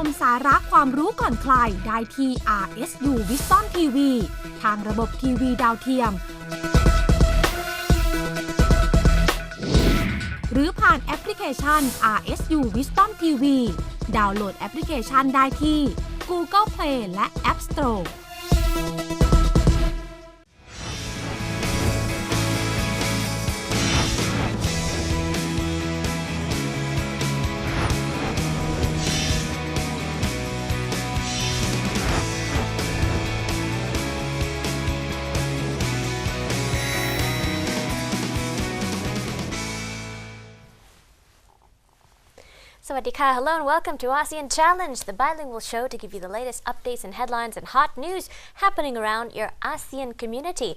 มสาระความรู้ก่อนใครได้ที่ RSU Wisdom TV ทางระบบทีวีดาวเทียมหรือผ่านแอปพลิเคชัน RSU Wisdom TV ดาวน์โหลดแอปพลิเคชันได้ที่ Google Play และ App Store Sawadika, hello and welcome to ASEAN Challenge, the bilingual show to give you the latest updates and headlines and hot news happening around your ASEAN community.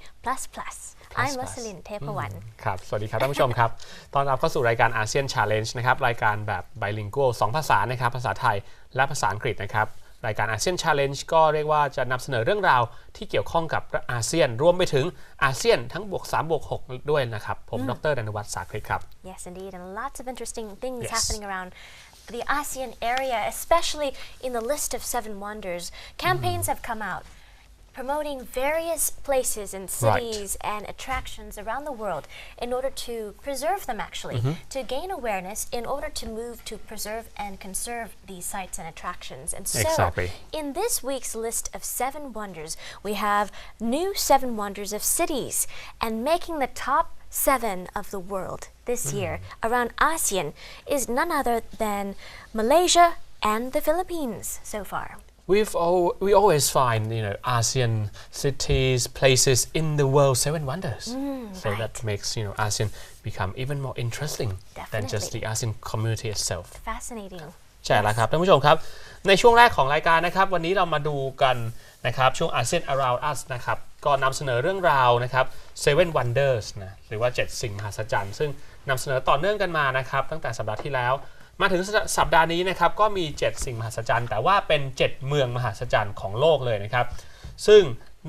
I'm Rosalyn Tepawan. ครับสวัสดีครับท่านผู้ชมครับต้อนรับเข้าสู่รายการ ASEAN Challenge นะครับรายการแบบ bilingual 2 ภาษานะครับภาษาไทยและภาษาอังกฤษนะครับรายการ ASEAN Challenge ก็เรียกว่าจะนำเสนอเรื่องราวที่เกี่ยวข้องกับอาเซียนรวมไปถึงอาเซียนทั้งบวก3บวก6ด้วยนะครับผมดร.ดนวัฒน์สาคริตครับ Yes indeed and lots of interesting things happening around the ASEAN area, especially in the list of 7 wonders. Campaigns have come out promoting various places and cities and attractions around the world in order to preserve them actually, to gain awareness in order to move to preserve and conserve these sites and attractions. And so, in this week's list of 7 wonders, we have new 7 wonders of cities, and making the top 7 of the world this year around ASEAN is none other than Malaysia and the Philippines so far. We always find ASEAN cities, places in the world 7 wonders. So that makes ASEAN become even more interesting than just the ASEAN community itself. Fascinating. ใช่แล้วครับท่านผู้ชมครับในช่วงแรกของรายการนะครับวันนี้เรามาดูกันนะครับช่วง ASEAN Around Us นะครับก็นำเสนอเรื่องราวนะครับ7 Wonders นะหรือว่า7สิ่งมหัศจรรย์ซึ่งนำเสนอต่อเนื่องกันมานะครับตั้งแต่สัปดาห์ที่แล้วมาถึงสัปดาห์นี้นะครับก็มี7สิ่งมหัศจรรย์แต่ว่าเป็น7เมืองมหัศจรรย์ของโลกเลยนะครับซึ่ง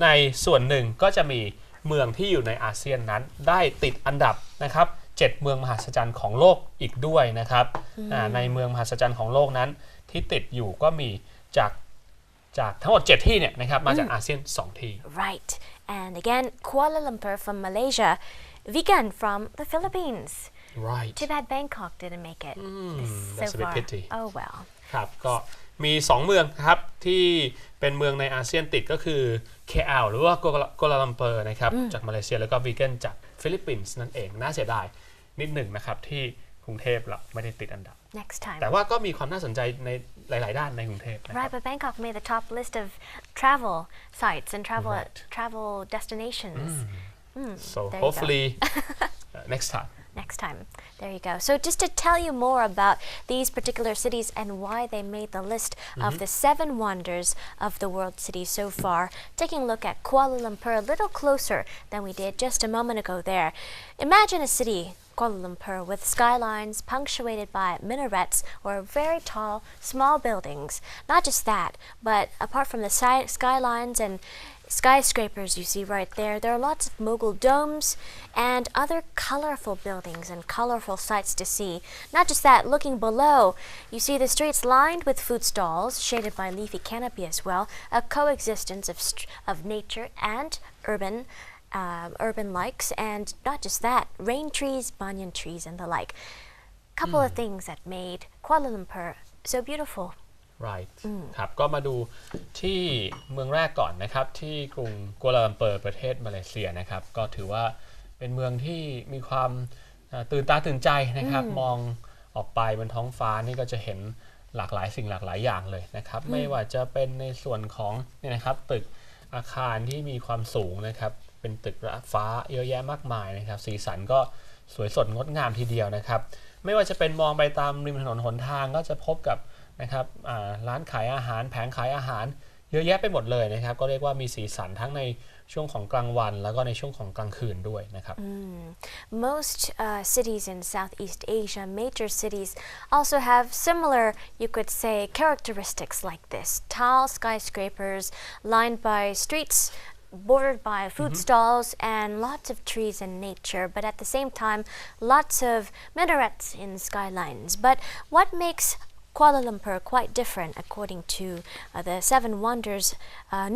ในส่วนหนึ่งก็จะมีเมืองที่อยู่ในอาเซียนนั้นได้ติดอันดับนะครับ7เมืองมหัศจรรย์ของโลกอีกด้วยนะครับในเมืองมหัศจรรย์ของโลกนั้นที่ติดอยู่ก็มีจากทั้งหมด7ที่เนี่ยนะครับมาจากอาเซียน2ที่ Right and again Kuala Lumpur from Malaysia Vigan from the Philippines Right. Too bad Bangkok didn't make it. That's so a bit far. pity. Oh well. ครับก็มี2เมืองครับที่เป็นเมืองในอาเซียนติดก็คือ KL หรือว่ากัวลาลัมเปอร์นะครับจากมาเลเซียแล้วก็วีแกนจากฟิลิปปินส์นั่นเองน่าเสียดายนิดหนึ่งนะครับที่กรุงเทพเราไม่ได้ติดอันดับ Next time. แต่ว่าก็มีความน่าสนใจในหลายๆด้านในกรุงเทพนะครับ Right, but Bangkok made the top list of travel sites and travel destinations. So hopefully next time. Next time. There you go. So just to tell you more about these particular cities and why they made the list of the 7 wonders of the world cities so far, taking a look at Kuala Lumpur a little closer than we did just a moment ago there. Imagine a city, Kuala Lumpur, with skylines punctuated by minarets or very tall, small buildings. Not just that, but apart from the skylines and skyscrapers you see right there, there are lots of mogul domes and other colorful buildings and colorful sights to see. Not just that, looking below, you see the streets lined with food stalls, shaded by leafy canopy as well, a coexistence of nature and urban likes, and not just that, rain trees, banyan trees, and the like. Couple of things that made Kuala Lumpur so beautiful. Right ครับก็มาดูที่เมืองแรกก่อนนะครับที่กรุงกัวลาลัมเปอร์ประเทศมาเลเซียนะครับก็ถือว่าเป็นเมืองที่มีความตื่นตาตื่นใจนะครับมองออกไปบนท้องฟ้านี่ก็จะเห็นหลากหลายสิ่งหลากหลายอย่างเลยนะครับไม่ว่าจะเป็นในส่วนของเนี่ยนะครับตึกอาคารที่มีความสูงนะครับเป็นตึกระฟ้าเยอะแยะมากมายนะครับสีสันก็สวยสดงดงามทีเดียวนะครับไม่ว่าจะเป็นมองไปตามริมถนนหนทางก็จะพบกับนะครับร้านขายอาหารแผงขายอาหารเยอะแยะไปหมดเลยนะครับก็เรียกว่ามีสีสันทั้งในช่วงของกลางวันแล้วก็ในช่วงของกลางคืนด้วยนะครับ Most cities in Southeast Asia, major cities, also have similar, you could say, characteristics like this. Tall skyscrapers lined by streets bordered by food stalls and lots of trees and nature, but at the same time, lots of minarets in skylines. But what makes Kuala Lumpur quite different according to the Seven Wonders,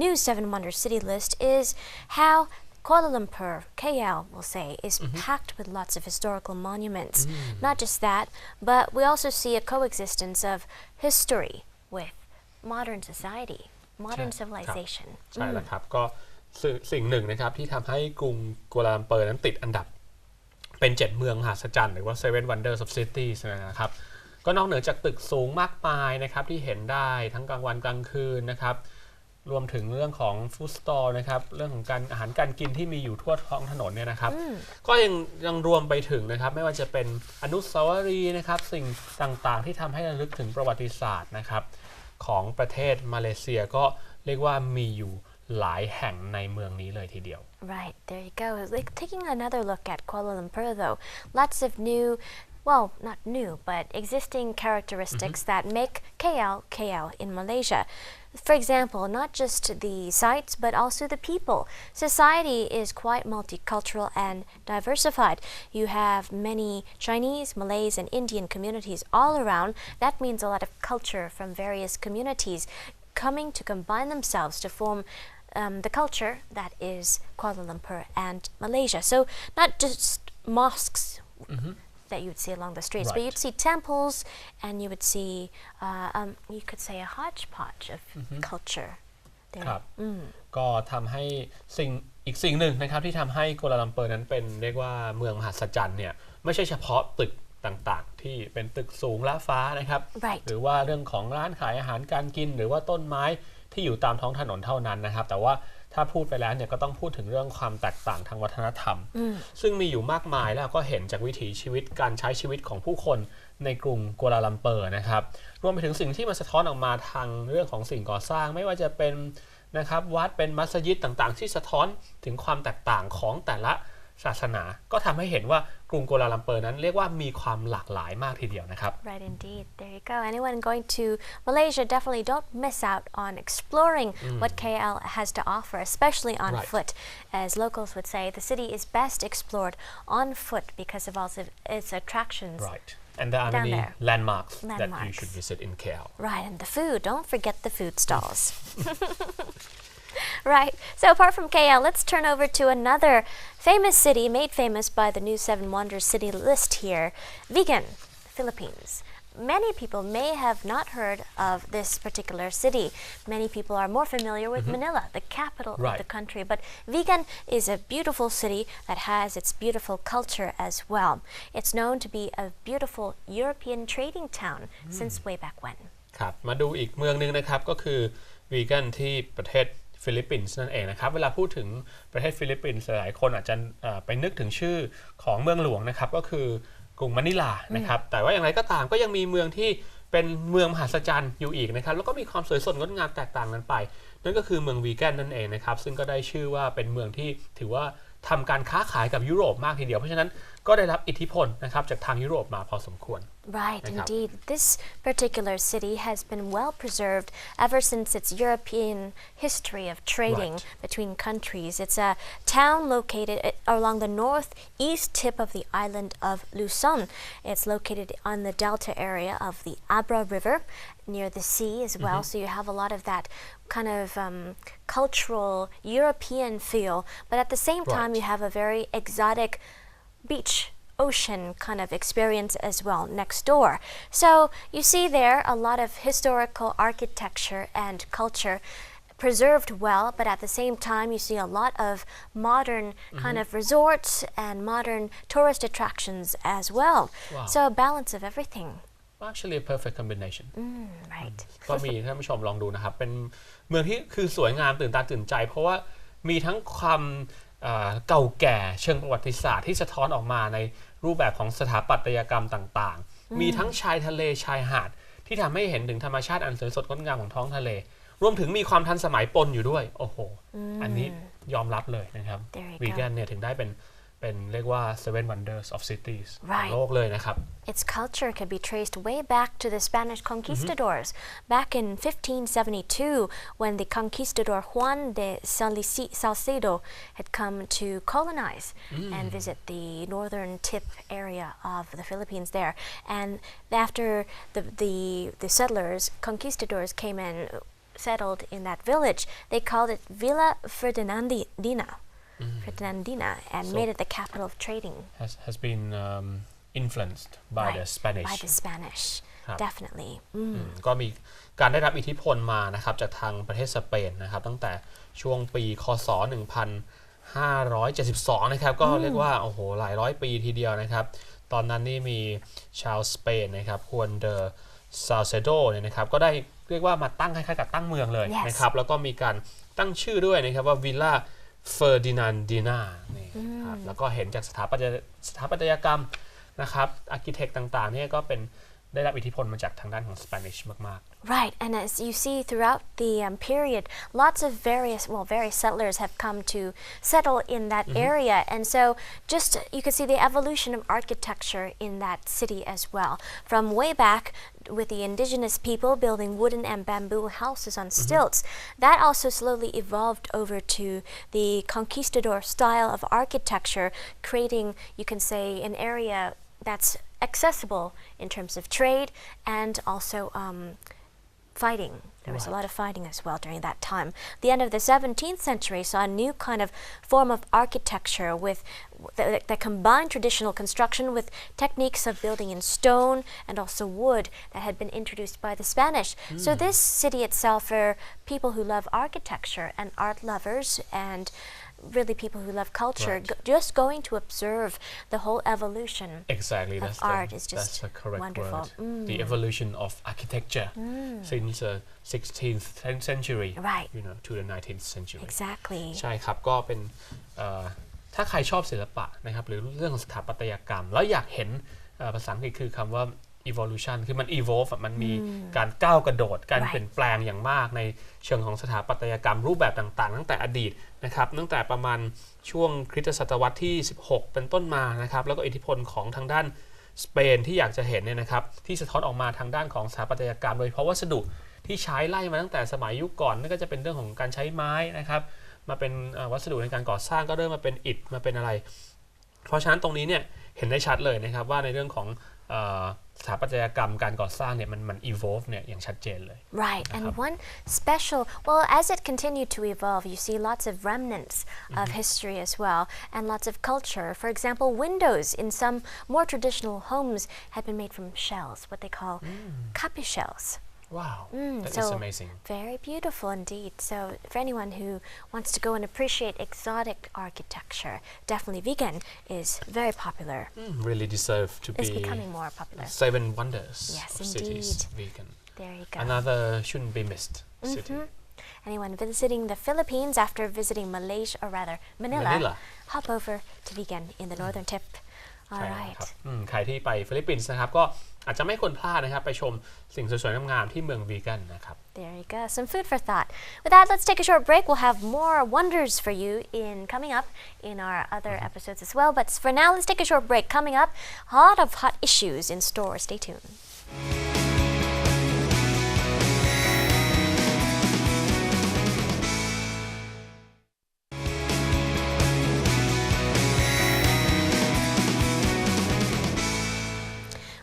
new Seven Wonders city list is how Kuala Lumpur, KL, we'll say, is packed with lots of historical monuments. Not just that, but we also see a coexistence of history with modern society, modern civilization. ใช่แล้วครับก็สิ่งหนึ่งนะครับที่ทำให้กรุงกัวลาลัมเปอร์นั้นติดอันดับเป็น7เมืองมหัศจรรย์หรือว่า Seven Wonders of Cities นะครับก็นอกเหนือจากตึกสูงมากมายนะครับที่เห็นได้ทั้งกลางวันกลางคืนนะครับรวมถึงเรื่องของฟู้ดสตอร์นะครับเรื่องของการอาหารการกินที่มีอยู่ทั่วท้องถนนเนี่ยนะครับก็ยังรวมไปถึงนะครับไม่ว่าจะเป็นอนุสาวรีย์นะครับสิ่งต่างๆที่ทำให้ระลึกถึงประวัติศาสตร์นะครับของประเทศมาเลเซียก็เรียกว่ามีอยู่หลายแห่งในเมืองนี้เลยทีเดียว Right, there you go. Like taking another look at Kuala Lumpur though, lots of new, well, not new, but existing characteristics that make KL in Malaysia. For example, not just the sites, but also the people. Society is quite multicultural and diversified. You have many Chinese, Malays, and Indian communities all around. That means a lot of culture from various communities coming to combine themselves to form the culture that is Kuala Lumpur and Malaysia. So not just mosques that you would see along the streets, but you'd see temples and you would see, you could say a hodgepodge of culture there. ครับก็ทำให้อีกสิ่งหนึ่งนะครับที่ทำให้กัวลาลัมเปอร์นั้นเป็นเรียกว่าเมืองมหัศจรรย์เนี่ยไม่ใช่เฉพาะตึกต่างๆที่เป็นตึกสูงละฟ้านะครับ หรือว่าเรื่องของร้านขายอาหารการกินหรือว่าต้นไม้ที่อยู่ตามท้องถนนเท่านั้นนะครับแต่ว่าถ้าพูดไปแล้วเนี่ยก็ต้องพูดถึงเรื่องความแตกต่างทางวัฒนธรรมซึ่งมีอยู่มากมายแล้วก็เห็นจากวิถีชีวิตการใช้ชีวิตของผู้คนในกรุงกัวลาลัมเปอร์นะครับรวมไปถึงสิ่งที่มันสะท้อนออกมาทางเรื่องของสิ่งก่อสร้างไม่ว่าจะเป็นนะครับวัดเป็นมัสยิดต่างๆที่สะท้อนถึงความแตกต่างของแต่ละศาสนาก็ทำให้เห็นว่ากรุงกัวลาลัมเปอร์นั้นเรียกว่ามีความหลากหลายมากทีเดียวนะครับ Right, indeed. There you go. Anyone going to Malaysia, definitely don't miss out on exploring what KL has to offer, especially on foot. As locals would say, the city is best explored on foot because of all of its attractions. Right. And there are many landmarks that you should visit in KL. Right, and the food. Don't forget the food stalls. Right, so apart from KL, let's turn over to another famous city made famous by the new Seven Wonders city list here, Vigan Philippines. Many people may have not heard of this particular city. Many people are more familiar with Manila, the capital of the country. But Vigan is a beautiful city that has its beautiful culture as well. It's known to be a beautiful European trading town since way back when. ครับมาดูอีกเมืองนึงนะครับก็คือวีแกนที่ประเทศฟิลิปปินส์นั่นเองนะครับเวลาพูดถึงประเทศฟิลิปปินส์หลายคนอาจจะไปนึกถึงชื่อของเมืองหลวงนะครับก็คือกรุงมะนิลานะครับแต่ว่าอย่างไรก็ตามก็ยังมีเมืองที่เป็นเมืองมหัศจรรย์อยู่อีกนะครับแล้วก็มีความสวยสดงดงามแตกต่างกันไปนั่นก็คือเมืองวีแกนนั่นเองนะครับซึ่งก็ได้ชื่อว่าเป็นเมืองที่ถือว่าทำการค้าขายกับยุโรปมากทีเดียวเพราะฉะนั้นก็ได้รับอิทธิพลนะครับจากทางยุโรปมาพอสมควร Right, indeed. This particular city has been well preserved ever since its European history of trading between countries. It's a town located along the northeast tip of the island of Luzon. It's located on the delta area of the Abra River near the sea as well. So you have a lot of that kind of cultural European feel. But at the same time, you have a very exotic beach.Ocean kind of experience as well next door. So you see there a lot of historical architecture and culture preserved well, but at the same time you see a lot of modern kind of resorts and modern tourist attractions as well. Wow. So a balance of everything. Actually a perfect combination. Right. ก็มีท่านผู้ชมลองดูนะครับเป็นเมืองที่คือสวยงามตื่นตาตื่นใจเพราะว่ามีทั้งความเก่าแก่เชิงประวัติศาสตร์ที่สะท้อนออกมาในรูปแบบของสถาปัตยกรรมต่างๆมีทั้งชายทะเลชายหาดที่ทำให้เห็นถึงธรรมชาติอันสวยสดงดงามของท้องทะเลรวมถึงมีความทันสมัยปนอยู่ด้วยโอ้โหอันนี้ยอมรับเลยนะครับวีแกนเนี่ยถึงได้เป็น เป็นเรียกว่า Seven Wonders of Cities ของ Right. โลกเลยนะครับ Its culture can be traced way back to the Spanish conquistadors. Back in 1572, when the conquistador Juan de Salcedo had come to colonize and visit the northern tip area of the Philippines there. And after the settlers, conquistadors came and settled in that village, they called it Villa Ferdinandina, and made it the capital of trading. has been influenced by the Spanish By the Spanish, ครับ definitely. ก็มีการได้รับอิทธิพลมานะครับจากทางประเทศสเปนนะครับตั้งแต่ช่วงปีคศ 1572 นะครับก็เรียกว่าโอ้โหหลายร้อยปีทีเดียวนะครับตอนนั้นนี่มีชาวสเปนนะครับฮวนเดอซาเซโดเนี่ยนะครับก็ได้เรียกว่ามาตั้งคล้ายๆกับตั้งเมืองเลย Yes. นะครับแล้วก็มีการตั้งชื่อด้วยนะครับว่าวิลล่าเฟอร์ดินานดินานี่ครับแล้วก็เห็นจากสถาปัตยกรรมนะครับอาร์คิเทคต่างๆเนี่ยก็เป็นได้รับอิทธิพลมาจากทางด้านของสเปนิชมาก Right, and as you see throughout the period, lots of various settlers have come to settle in that area, and so just you can see the evolution of architecture in that city as well. From way back with the indigenous people building wooden and bamboo houses on stilts, that also slowly evolved over to the conquistador style of architecture, creating, you can say, an area that's accessible in terms of trade and also fighting. There was a lot of fighting as well during that time. The end of the 17th century saw a new kind of form of architecture that combined traditional construction with techniques of building in stone and also wood that had been introduced by the Spanish. So this city itself, for people who love architecture and art lovers and really people who love culture, Right. just going to observe the whole evolution exactly of art is just that's the correct wonderful. word the evolution of architecture since the 16th century Right. to the 19th century Exactly. ใช่ครับก็เป็นถ้าใครชอบศิลปะนะครับหรือเรื่องของสถาปัตยกรรมแล้วอยากเห็นภาษาอังกฤษคือคำว่า evolution คือมัน evolve มันมีการก้าวกระโดดการ Right. เปลี่ยนแปลงอย่างมากในเชิงของสถาปัตยกรรมรูปแบบต่างๆตั้งแต่อดีตนะครับตั้งแต่ประมาณช่วงคริสตศตวรรษที่ 16 เป็นต้นมานะครับแล้วก็อิทธิพลของทางด้านสเปนที่อยากจะเห็นเนี่ยนะครับที่สะท้อนออกมาทางด้านของสถาปัตยกรรมโดยเฉพาะวัสดุที่ใช้ไล่มาตั้งแต่สมัยยุคก่อนนั่นก็จะเป็นเรื่องของการใช้ไม้นะครับมาเป็นวัสดุในการก่อสร้างก็เริ่มมาเป็นอิฐมาเป็นอะไรเพราะฉะนั้นตรงนี้เนี่ยเห็นได้ชัดเลยนะครับว่าในเรื่องของสถาปัตยกรรมการก่อสร้างเนี่ยมัน evolve เนี่ยอย่างชัดเจนเลย Right, and one special, as it continued to evolve, you see lots of remnants of history as well, and lots of culture. For example, windows in some more traditional homes had been made from shells, what they call kapi shells. Wow that so is amazing very beautiful indeed. So for anyone who wants to go and appreciate exotic architecture, definitely Vigan is very popular. really deserve to It's be becoming more popular. seven wonders Yes, of cities indeed. vegan There you go. another shouldn't be missed city Anyone visiting the Philippines after visiting Malaysia, or rather Manila, hop over to Vigan in the northern tip. All ใช่ right. ครับใครที่ไปฟิลิปปินส์นะครับก็อาจจะไม่ควรพลาดนะครับไปชมสิ่งสวยๆงามๆที่เมืองวีแกนนะครับ There you go. Some food for thought. With that, let's take a short break. We'll have more wonders for you coming up in our other episodes as well. But for now, let's take a short break. Coming up, a lot of hot issues in store. Stay tuned.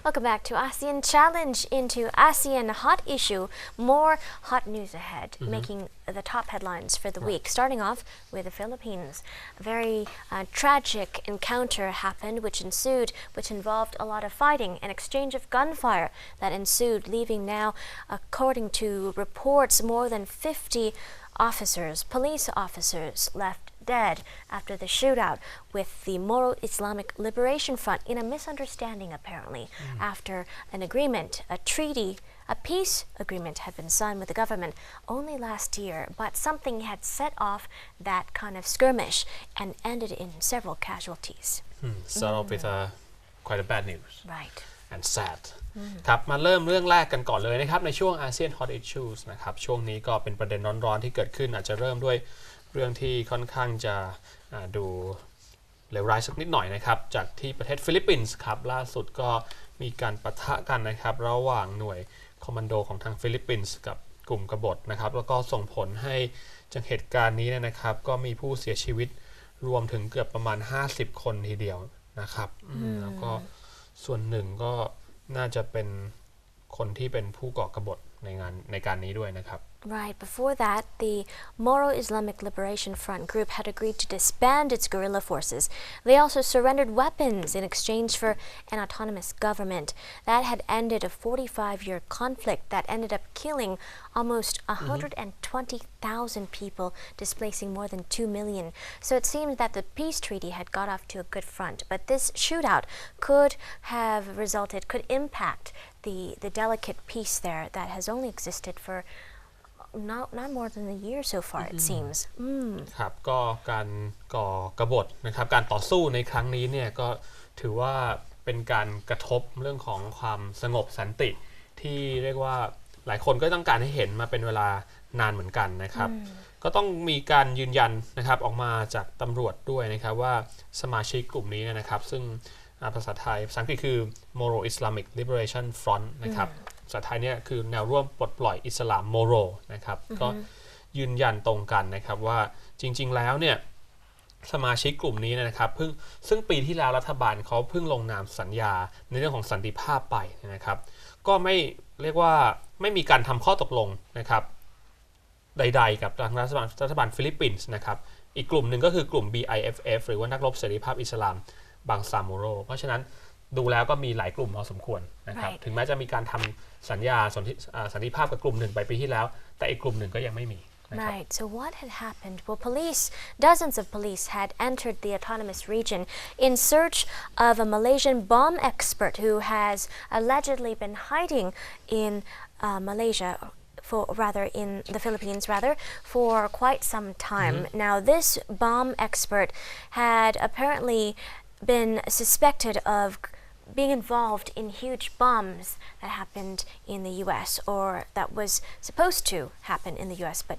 Welcome back to ASEAN Challenge into ASEAN Hot Issue. More hot news ahead, making the top headlines for the week. Starting off with the Philippines. A very tragic encounter happened, which involved a lot of fighting, an exchange of gunfire that ensued, leaving now, according to reports, more than 50 police officers left dead after the shootout with the Moro Islamic Liberation Front in a misunderstanding, apparently, after an agreement, a peace agreement had been signed with the government only last year, but something had set off that kind of skirmish and ended in several casualties. Start off with quite a bad news Right. and sad ครับมาเริ่มเรื่องแรกกันก่อนเลยนะครับในช่วง ASEAN Hot Issues นะครับช่วงนี้ก็เป็นประเด็นร้อนๆที่เกิดขึ้นอาจจะเริ่มด้วยเรื่องที่ค่อนข้างจะดู เลวร้ายสักนิดหน่อยนะครับจากที่ประเทศฟิลิปปินส์ครับล่าสุดก็มีการปะทะกันนะครับระหว่างหน่วยคอมมานโดของทางฟิลิปปินส์กับกลุ่มกบฏนะครับแล้วก็ส่งผลให้จากเหตุการณ์นี้นะครับก็มีผู้เสียชีวิตรวมถึงเกือบประมาณ50คนทีเดียวนะครับแล้วก็ส่วนหนึ่งก็น่าจะเป็นคนที่เป็นผู้ก่อกบฏในการนี้ด้วยนะครับ Right. Before that, the Moro Islamic Liberation Front group had agreed to disband its guerrilla forces. They also surrendered weapons in exchange for an autonomous government. That had ended a 45-year conflict that ended up killing almost 120,000 people, displacing more than 2 million. So it seemed that the peace treaty had got off to a good front. But this shootout could impact the delicate peace there that has only existed for not more than a year so far, it seems. ครับก็การก่อกบฏนะครับการต่อสู้ในครั้งนี้เนี่ยก็ถือว่าเป็นการกระทบเรื่องของความสงบสันติที่เรียกว่าหลายคนก็ต้องการให้เห็นมาเป็นเวลานานเหมือนกันนะครับก็ต้องมีการยืนยันนะครับออกมาจากตำรวจด้วยนะครับว่าสมาชิกกลุ่มนี้นะครับซึ่งภาษาไทยภาษาอังกฤษคือ Moro Islamic Liberation Front นะครับภาษาไทยเนี่ยคือแนวร่วมปลดปล่อยอิสลามโมโรนะครับก็ยืนยันตรงกันนะครับว่าจริงๆแล้วเนี่ยสมาชิกกลุ่มนี้นะครับซึ่งปีที่แล้วรัฐบาลเขาเพิ่งลงนามสัญญาในเรื่องของสันติภาพไปนะครับก็ไม่เรียกว่าไม่มีการทำข้อตกลงนะครับใดๆกับทางรัฐบาลฟิลิปปินส์นะครับอีกกลุ่มหนึ่งก็คือกลุ่ม BIFF หรือว่านักรบเสรีภาพอิสลามบางซาโมโรเพราะฉะนั้นดูแล้วก็มีหลายกลุ่มพอสมควรนะครับถึงแม้จะมีการทำสัญญาสันติภาพกับกลุ่มหนึ่งไปปีที่แล้วแต่อีกกลุ่มหนึ่งก็ยังไม่มี Right. So what had happened? Well, dozens of police had entered the autonomous region in search of a Malaysian bomb expert who has allegedly been hiding in in the Philippines for quite some time. Now, this bomb expert had apparently been suspected of being involved in huge bombs that happened in the U.S. or that was supposed to happen in the U.S. But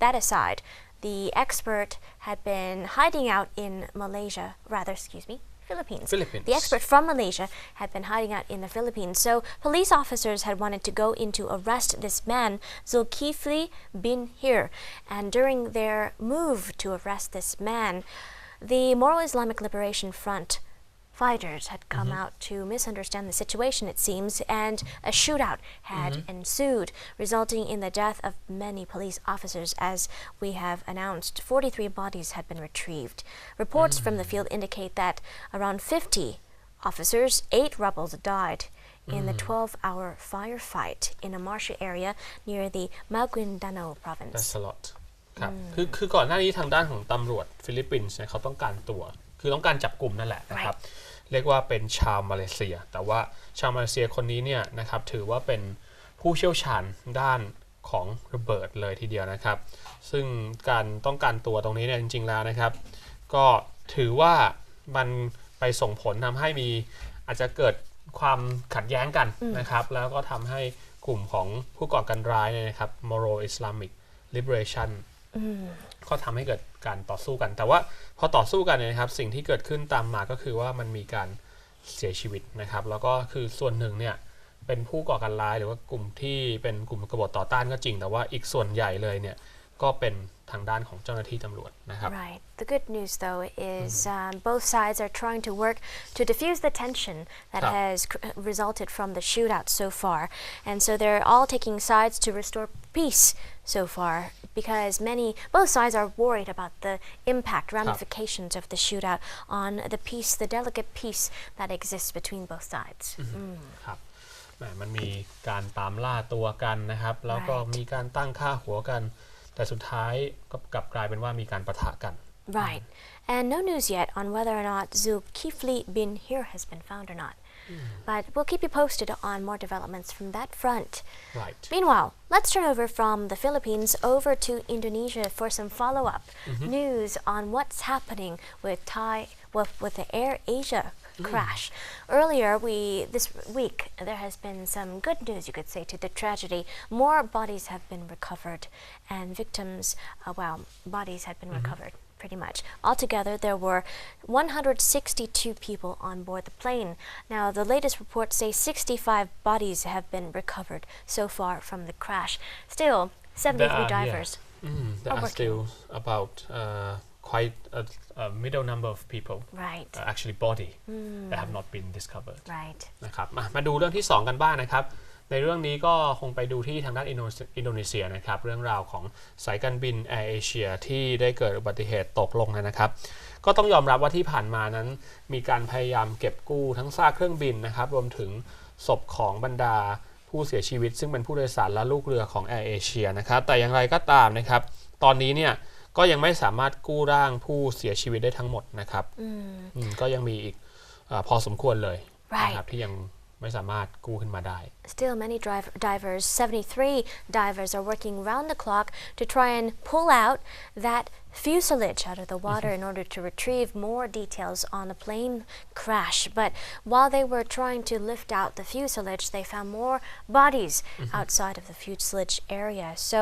that aside, the expert had been hiding out in Philippines. The expert from Malaysia had been hiding out in the Philippines. So police officers had wanted to go in to arrest this man, Zulkifli bin Hir. And during their move to arrest this man, the Moro Islamic Liberation Front fighters had come out to misunderstand the situation, it seems, and a shootout had ensued, resulting in the death of many police officers. As we have announced, 43 bodies had been retrieved. Reports from the field indicate that around 50 officers, 8 rebels died in the 12-hour firefight in a marshy area near the Maguindanao province. That's a lot. ครับคือก่อนหน้านี้ทางด้านของตำรวจฟิลิปปินส์เนี่ยเขาต้องการตัวคือต้องการจับกลุ่มนั่นแหละนะครับเรียกว่าเป็นชาวมาเลเซียแต่ว่าชาวมาเลเซียคนนี้เนี่ยนะครับถือว่าเป็นผู้เชี่ยวชาญด้านของระเบิดเลยทีเดียวนะครับซึ่งการต้องการตัวตรงนี้เนี่ยจริงๆแล้วนะครับก็ถือว่ามันไปส่งผลทำให้อาจจะเกิดความขัดแย้งกันนะครับแล้วก็ทำให้กลุ่มของผู้ก่อการร้ายเนี่ยนะครับ Moro Islamic Liberationก็ทำให้เกิดการต่อสู้กันแต่ว่าพอต่อสู้กันเนี่ยนะครับสิ่งที่เกิดขึ้นตามมาก็คือว่ามันมีการเสียชีวิตนะครับแล้วก็คือส่วนหนึ่งเนี่ยเป็นผู้ก่อการร้ายหรือว่ากลุ่มที่เป็นกลุ่มกบฏต่อต้านก็จริงแต่ว่าอีกส่วนใหญ่เลยเนี่ยก็เป็นทางด้านของเจ้าหน้าที่ตำรวจนะครับ Right. The good news though is both sides are trying to work to diffuse the tension that has resulted from the shootout so far, and so they're all taking sides to restore peace so far because both sides are worried about the ramifications of the shootout on the delicate peace that exists between both sides. ครับมันมีการตามล่าตัวกันนะครับแล้วก็มีการตั้งค่าหัวกันแต่สุดท้ายก็กลับกลายเป็นว่ามีการปะทะกัน Right. And no news yet on whether or not Zulkifli bin Hir has been found or not. But we'll keep you posted on more developments from that front. Right. Meanwhile, let's turn over from the Philippines over to Indonesia for some follow-up news on what's happening with the Air Asia crash. Earlier, this week, there has been some good news, you could say, to the tragedy. More bodies have been recovered, and bodies have been recovered. pretty much. Altogether, there were 162 people on board the plane. Now, the latest reports say 65 bodies have been recovered so far from the crash. Still, 73 divers there are are working. still about quite a middle number of people Right. actually body that have not been discovered Right. นะครับมาดูเรื่องที่ 2 กันบ้างนะครับในเรื่องนี้ก็คงไปดูที่ทางด้านอินโดนีเซียนะครับเรื่องราวของสายการบินแอร์เอเชียที่ได้เกิดอุบัติเหตุตกลงนะครับก็ต้องยอมรับว่าที่ผ่านมานั้นมีการพยายามเก็บกู้ทั้งซากเครื่องบินนะครับรวมถึงศพของบรรดาผู้เสียชีวิตซึ่งเป็นผู้โดยสารและลูกเรือของแอร์เอเชียนะครับแต่อย่างไรก็ตามนะครับตอนนี้เนี่ยก็ยังไม่สามารถกู้ร่างผู้เสียชีวิตได้ทั้งหมดนะครับก็ยังมีอีกพอสมควรเลยนะครับที่ยังไม่สามารถกู้ขึ้นมาได้ Still, many divers, 73 divers, are working round the clock to try and pull out that fuselage out of the water in order to retrieve more details on the plane crash. But while they were trying to lift out the fuselage, they found more bodies outside of the fuselage area. So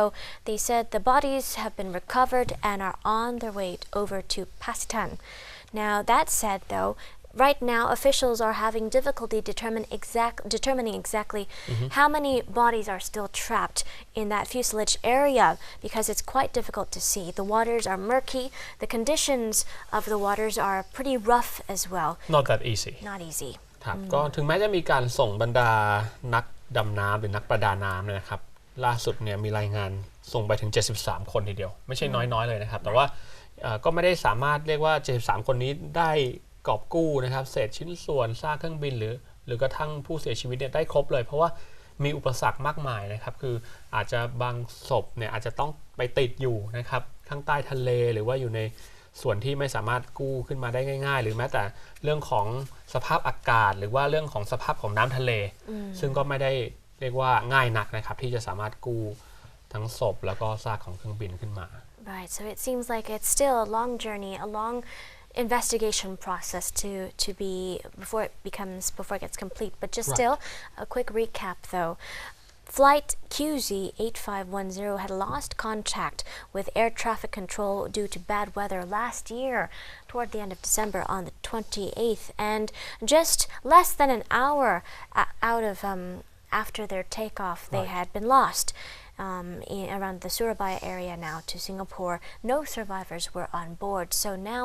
they said the bodies have been recovered and are on their way over to Pakistan. Now, that said, though, right now, officials are having difficulty determining exactly how many bodies are still trapped in that fuselage area because it's quite difficult to see. The waters are murky. The conditions of the waters are pretty rough as well. Not that easy. Not easy. ครับก็ถึงแม้จะมีการส่งบรรดานักดำน้ำหรือนักประดาน้ำนะครับล่าสุดเนี่ยมีรายงานส่งไปถึง73คนทีเดียวไม่ใช่น้อยๆเลยนะครับแต่ว่าก็ไม่ได้สามารถเรียกว่า73คนนี้ได้กอบกู้นะครับเศษชิ้นส่วนซากเครื่องบินหรือกระทั่งผู้เสียชีวิตเนี่ยได้ครบเลยเพราะว่ามีอุปสรรคมากมายนะครับคืออาจจะบางศพเนี่ยอาจจะต้องไปติดอยู่นะครับข้างใต้ทะเลหรือว่าอยู่ในส่วนที่ไม่สามารถกู้ขึ้นมาได้ง่ายๆหรือแม้แต่เรื่องของสภาพอากาศหรือว่าเรื่องของสภาพของน้ำทะเลซึ่งก็ไม่ได้เรียกว่าง่ายนักนะครับที่จะสามารถกู้ทั้งศพแล้วก็ซากของเครื่องบินขึ้นมา Right. So it seems like it's still a long journey, a long investigation process to be before it gets complete. But just still, a quick recap though. Flight QZ8510 had lost contact with air traffic control due to bad weather last year toward the end of December on the 28th, and just less than an hour after their takeoff, they had been lost. Around the Surabaya area now to Singapore. No survivors were on board. So now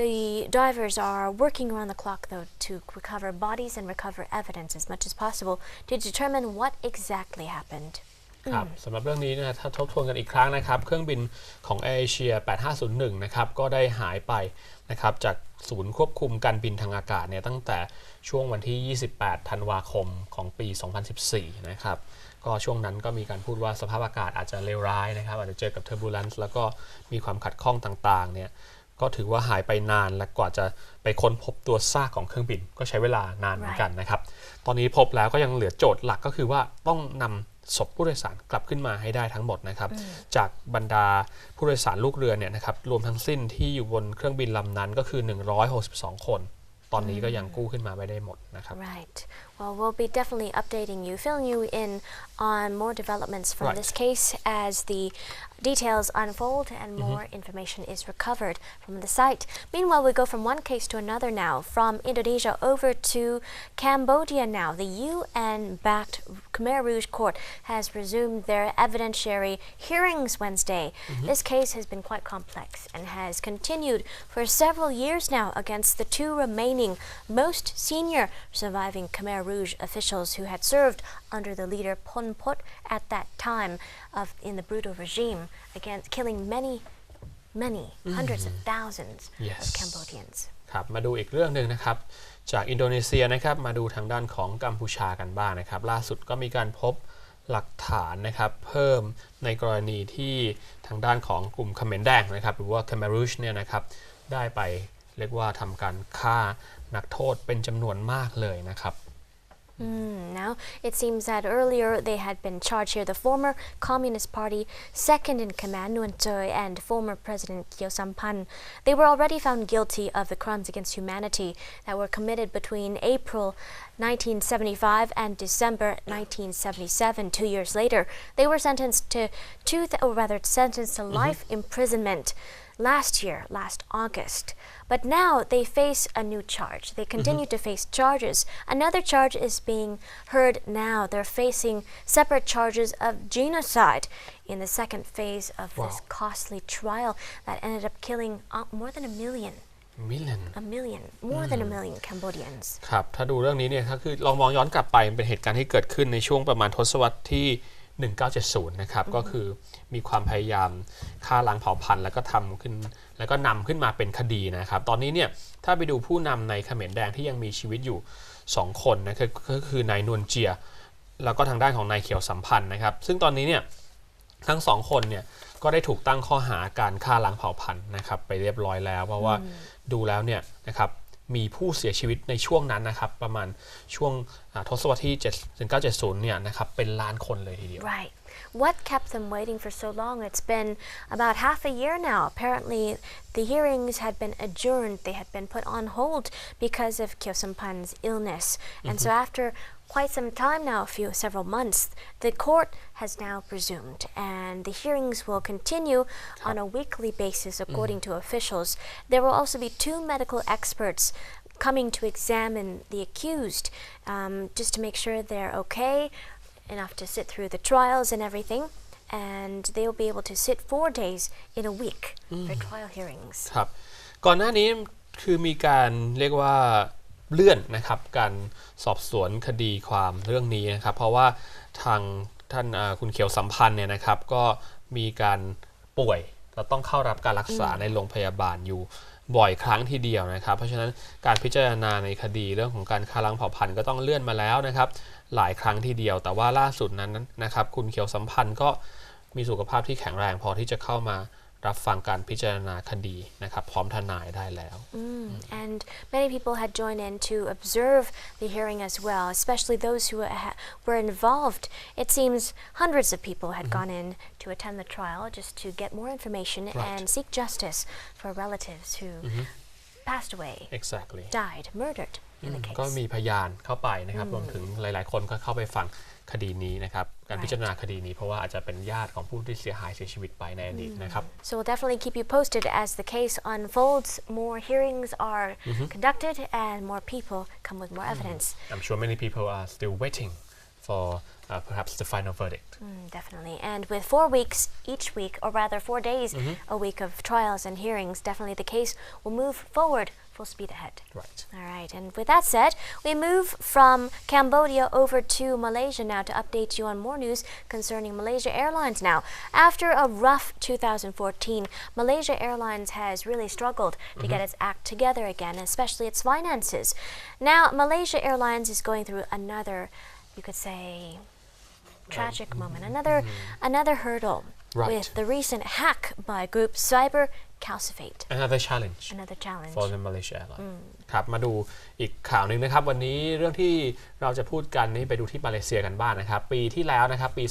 the divers are working around the clock, though, to recover bodies and recover evidence as much as possible to determine what exactly happened. ครับสำหรับเรื่องนี้นะถ้าทบทวนกันอีกครั้งนะครับเครื่องบินของแอร์เอเชีย8501นะครับก็ได้หายไปนะครับจากศูนย์ควบคุมการบินทางอากาศเนี่ยตั้งแต่ช่วงวันที่28ธันวาคมของปี2014นะครับก็ช่วงนั้นก็มีการพูดว่าสภาพอากาศอาจจะเลวร้ายนะครับอาจจะเจอกับ turbulence แล้วก็มีความขัดข้องต่างๆเนี่ยก็ถือว่าหายไปนานและกว่าจะไปค้นพบตัวซากของเครื่องบินก็ใช้เวลานานเหมือนกันนะครับตอนนี้พบแล้วก็ยังเหลือโจทย์หลักก็คือว่าต้องนำศพผู้โดยสารกลับขึ้นมาให้ได้ทั้งหมดนะครับจากบรรดาผู้โดยสารลูกเรือเนี่ยนะครับรวมทั้งสิ้นที่อยู่บนเครื่องบินลำนั้นก็คือ162คนตอนนี้ก็ยังกู้ขึ้นมาไม่ได้หมดนะครับ Right. Well, we'll be definitely updating you, filling you in on more developments from this case as the details unfold and more information is recovered from the site. Meanwhile, we go from one case to another now, from Indonesia over to Cambodia now. The UN-backed Khmer Rouge court has resumed their evidentiary hearings Wednesday. This case has been quite complex and has continued for several years now against the two remaining most senior surviving Khmer Rouge officials who had served under the leader Pol Pot at that time in the brutal regime, against killing many hundreds of thousands of Cambodians. ครับมาดูอีกเรื่องหนึ่งนะครับจากอินโดนีเซียนะครับมาดูทางด้านของกัมพูชากันบ้างนะครับล่าสุดก็มีการพบหลักฐานนะครับเพิ่มในกรณีที่ทางด้านของกลุ่มเขมรแดงนะครับหรือว่า Khmer Rouge เนี่ยนะครับได้ไปเรียกว่าทำการฆ่านักโทษเป็นจำนวนมากเลยนะครับNow, it seems that earlier they had been charged here. The former Communist Party, second in command, Nuon Choi, and former President Kyo Sampan, they were already found guilty of the crimes against humanity that were committed between April 1975 and December 1977. 2 years later, they were sentenced to life imprisonment. last August. But now they face a new charge. They continue to face charges. Another charge is being heard now. They're facing separate charges of genocide in the second phase of this costly trial that ended up killing more than a million, more than a million Cambodians. ครับถ้าดูเรื่องนี้เนี่ยก็คือลองมองย้อนกลับไปเป็นเหตุการณ์ที่เกิดขึ้นในช่วงประมาณทศวรรษที่1970นะครับก็คือมีความพยายามฆ่าล้างเผ่าพันธุ์แล้วก็ทำขึ้นแล้วก็นำขึ้นมาเป็นคดีนะครับตอนนี้เนี่ยถ้าไปดูผู้นำในเขมรแดงที่ยังมีชีวิตอยู่2คนนะก็คือนายนวลเจียแล้วก็ทางด้านของนายเขียวสัมพันธ์นะครับซึ่งตอนนี้เนี่ยทั้ง2คนเนี่ยก็ได้ถูกตั้งข้อหาการฆ่าล้างเผ่าพันธุ์นะครับไปเรียบร้อยแล้วเพราะว่าดูแล้วเนี่ยนะครับมีผู้เสียชีวิตในช่วงนั้นนะครับประมาณช่วงทศวรรษที่1970เนี่ยนะครับเป็นล้านคนเลยทีเดียว Right. What kept them waiting for so long? It's been about half a year now. Apparently, the hearings had been adjourned. They had been put on hold because of Kyo Sampan's illness. And so after quite some time now, several months, the court has now resumed. And the hearings will continue on a weekly basis, according to officials. There will also be 2 medical experts coming to examine the accused, just to make sure they're okay enough to sit through the trials and everything, and they'll be able to sit 4 days in a week for trial hearings. ครับก่อนหน้านี้คือมีการเรียกว่าเลื่อนนะครับการสอบสวนคดีความเรื่องนี้นะครับเพราะว่าทางท่านคุณเขียวสัมพันธ์เนี่ยนะครับก็มีการป่วยเราต้องเข้ารับการรักษาในโรงพยาบาลอยู่บ่อยครั้งทีเดียวนะครับเพราะฉะนั้นการพิจารณาในคดีเรื่องของการฆ่าล้างเผ่าพันธุ์ก็ต้องเลื่อนมาแล้วนะครับหลายครั้งทีเดียวแต่ว่าล่าสุดนั้นนะครับคุณเขียวสัมพันธ์ก็มีสุขภาพที่แข็งแรงพอที่จะเข้ามารับฟังการพิจารณาคดีนะครับพร้อมทนายได้แล้ว And many people had joined in to observe the hearing as well, especially those who were involved. It seems hundreds of people had gone in to attend the trial just to get more information and seek justice for relatives who passed away, died, murdered in the case. ก็มีพยานเข้าไปนะครับรวมถึงหลายๆคนก็เข้าไปฟังคดีนี้นะครับการพิจารณาคดีนี้เพราะว่าอาจจะเป็นญาติของผู้ที่เสียชีวิตไปในอดีตนะครับ So we'll definitely keep you posted as the case unfolds. More hearings are conducted and more people come with more evidence. I'm sure many people are still waiting for perhaps the final verdict. Definitely. And with 4 weeks each week, or rather 4 days a week of trials and hearings, definitely the case will move forward full speed ahead. Right. All right. And with that said, we move from Cambodia over to Malaysia now to update you on more news concerning Malaysia Airlines now. After a rough 2014, Malaysia Airlines has really struggled to get its act together again, especially its finances. Now, Malaysia Airlines is going through another, you could say, tragic moment, another hurdle with the recent hack by group Cyber Calcifate. Another challenge for the Malaysia Airlines. ครับมาดูอีกข่าวหนึ่งนะครับวันนี้เรื่องที่เราจะพูดกันนี่ไปดูที่มาเลเซียกันบ้างนะครับปีที่แล้วนะครับปี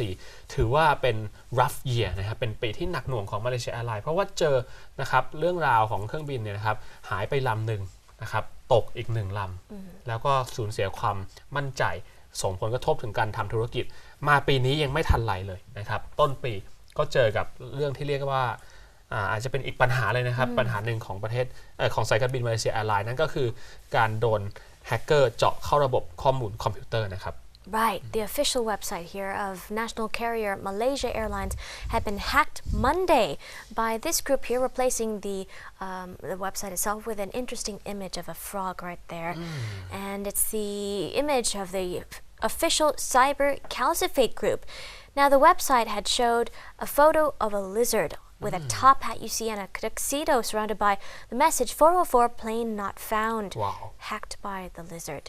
2014 ถือว่าเป็น rough year นะครับเป็นปีที่หนักหน่วงของมาเลเซียแอร์ไลน์เพราะว่าเจอนะครับเรื่องราวของเครื่องบินเนี่ยนะครับหายไปลำหนึ่งนะครับตกอีก1ลำแล้วก็สูญเสียความมั่นใจส่งผลกระทบถึงการทำธุรกิจมาปีนี้ยังไม่ทันไรเลยนะครับต้นปีก็เจอกับเรื่องที่เรียกว่าอาจจะเป็นอีกปัญหาเลยนะครับปัญหาหนึ่งของประเทศของสายการบินมาเลเซียแอร์ไลน์นั่นก็คือการโดนแฮกเกอร์เจาะเข้าระบบข้อมูลคอมพิวเตอร์นะครับ Right. The official website here of national carrier Malaysia Airlines had been hacked Monday by this group here, replacing the website itself with an interesting image of a frog right there. And it's the image of the official Cyber Calcifate group. Now, the website had showed a photo of a lizard with a top hat you see and a tuxedo surrounded by the message 404 plane not found. Wow. Hacked by the lizard.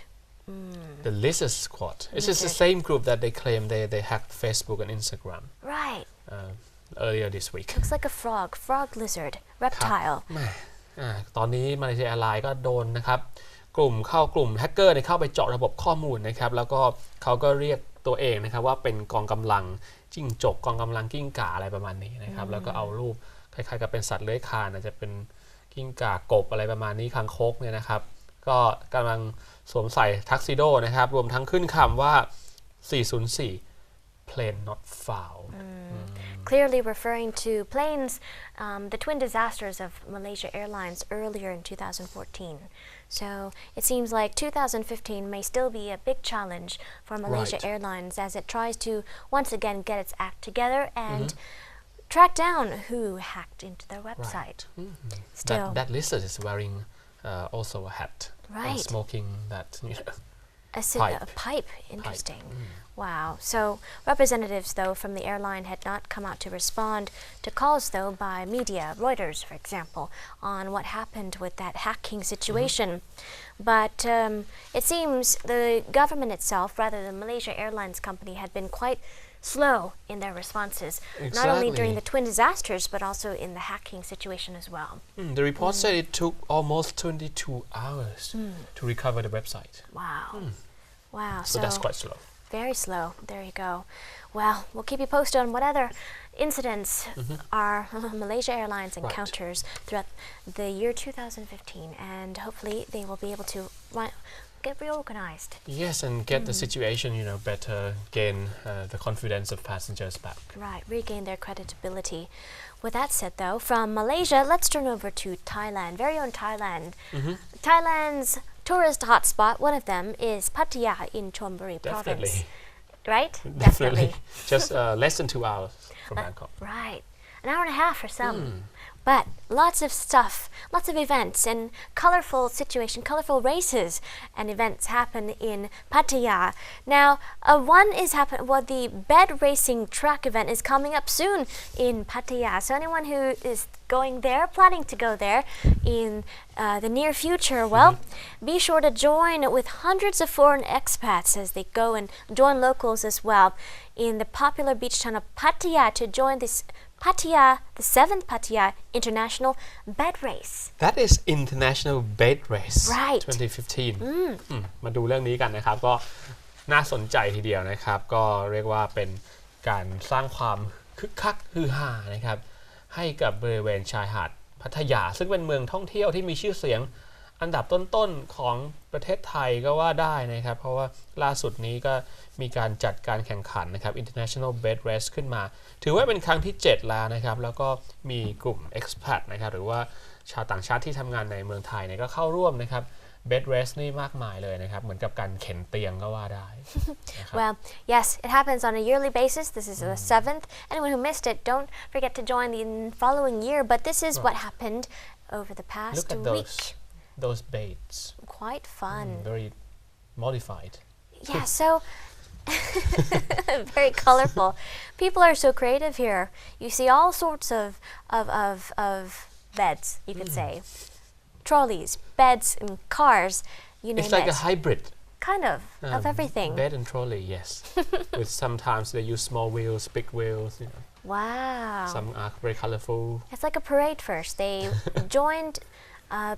The Lizard Squad. Is this the same group that they claim they hacked Facebook and Instagram? Right. Earlier this week. Looks like a frog lizard, reptile. ตอนนี้มาเลเซียแอร์ไลน์ก็โดนนะครับกลุ่มแฮกเกอร์เข้าไปเจาะระบบข้อมูลนะครับแล้วก็เขาก็เรียกตัวเองนะครับว่าเป็นกองกำลังจิ้งจกกองกำลังกิ้งก่าอะไรประมาณนี้นะครับแล้วก็เอารูปคล้ายๆกับเป็นสัตว์เลื้อยคลานอาจจะเป็นกิ้งก่ากบอะไรประมาณนี้คางคกเนี่ยนะครับก็กำลังสวมใส่ทักซิโดนะครับรวมทั้งขึ้นคำว่า404 plane not found clearly referring to planes, the twin disasters of Malaysia Airlines earlier in 2014. So it seems like 2015 may still be a big challenge for Malaysia Airlines as it tries to once again get its act together and track down who hacked into their website. Still, that lizard is wearing also a hat and smoking that a pipe. Interesting. Wow. So representatives, though, from the airline had not come out to respond to calls, though, by media, Reuters, for example, on what happened with that hacking situation. But it seems the government itself, rather than Malaysia Airlines company, had been quite slow in their responses, not only during the twin disasters, but also in the hacking situation as well. The report said it took almost 22 hours to recover the website. Wow. Wow. So that's quite slow. Very slow. There you go. Well, we'll keep you posted on what other incidents our Malaysia Airlines encounters throughout the year 2015, and hopefully they will be able to get reorganized. Yes, and get the situation, better, gain the confidence of passengers back. Right, regain their credibility. With that said, though, from Malaysia, let's turn over to Thailand, very own Thailand. Thailand's tourist hotspot, one of them is Pattaya in Chonburi province. Right? Definitely. Just less than 2 hours from Bangkok. Right. An hour and a half for some. But lots of stuff, lots of events and colorful races and events happen in Pattaya. Now, the bed racing track event is coming up soon in Pattaya. So anyone who is going there, planning to go there in the near future, well, be sure to join with hundreds of foreign expats as they go and join locals as well in the popular beach town of Pattaya to join this the 7th Pattaya International Bed Race. That is International Bed Race Right. 2015 มาดูเรื่องนี้กันนะครับก็น่าสนใจทีเดียวนะครับก็เรียกว่าเป็นการสร้างความคึกคักฮือฮานะครับให้กับบริเวณชายหาดพัทยาซึ่งเป็นเมืองท่องเที่ยวที่มีชื่อเสียงอันดับต้นๆของประเทศไทยก็ว่าได้นะครับเพราะว่าล่าสุดนี้ก็มีการจัดการแข่งขันนะครับ International Bed Race ขึ้นมาถือว่าเป็นครั้งที่ 7 แล้วนะครับแล้วก็มีกลุ่ม Expats นะครับหรือว่าชาวต่างชาติที่ทำงานในเมืองไทยเนี่ยก็เข้าร่วมนะครับ Bed Race นี่มากมายเลยนะครับเหมือนกับการเข็นเตียงก็ว่าได้ Well, yes, it happens on a yearly basis. This is the 7th. Anyone who missed it, don't forget to join the following year. But this is what happened over the past Look at week. Those beds. Quite fun. Very modified. Yeah, so very colorful. People are so creative here. You see all sorts of beds, you could say. Trolleys, beds, and cars, you name it. It's like a hybrid. Kind of everything. Bed and trolley, yes. With sometimes they use small wheels, big wheels. Wow. Some are very colorful. It's like a parade first. They joined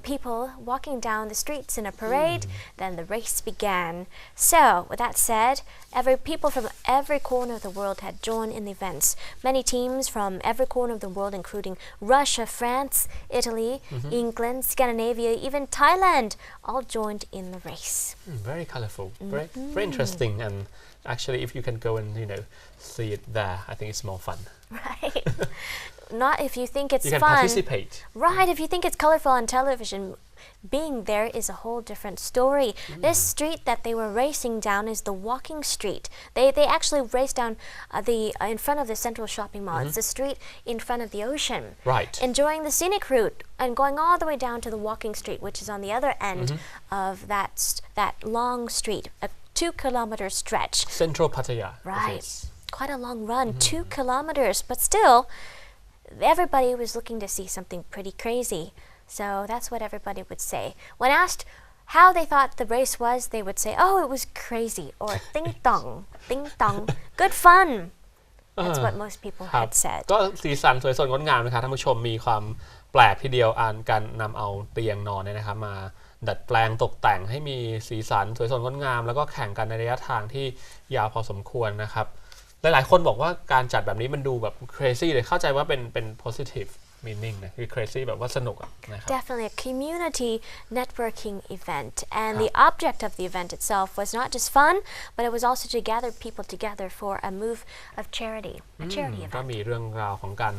people walking down the streets in a parade, then the race began. So, with that said, people from every corner of the world had joined in the events. Many teams from every corner of the world, including Russia, France, Italy, England, Scandinavia, even Thailand, all joined in the race. Very colorful, very interesting, and actually if you can go and see it there, I think it's more fun. Right. Not if you think it's you can fun. Participate. Right, if you think it's colorful on television, being there is a whole different story. This street that they were racing down is the walking street. They actually raced down in front of the central shopping mall. It's the street in front of the ocean. Right. Enjoying the scenic route and going all the way down to the walking street, which is on the other end of that long street, a 2-kilometer stretch. Central Pattaya. Right. Quite a long run, 2 kilometers, but still, everybody was looking to see something pretty crazy. So that's what everybody would say. When asked how they thought the race was, they would say, oh, it was crazy, or ding dong, good fun. That's what most people had said. ก็สีสันสวยสดงดงามนะครับท่านผู้ชมมีความแปลกทีเดียวการนำเอาเตียงนอนเนี่ยนะครับมาดัดแปลงตกแต่งให้มีสีสันสวยสดงดงามแล้วก็แข่งกันในระยะทางที่ยาวพอสมควรนะครับหลายๆคนบอกว่าการจัดแบบนี้มันดูแบบ crazy เลยเข้าใจว่าเป็น positive meaning นะคือ crazy แบบว่าสนุกนะครับ Definitely a community networking event, and the object of the event itself was not just fun, but it was also to gather people together for a move of charity, a charity ก็ event. มีเรื่องราวของการ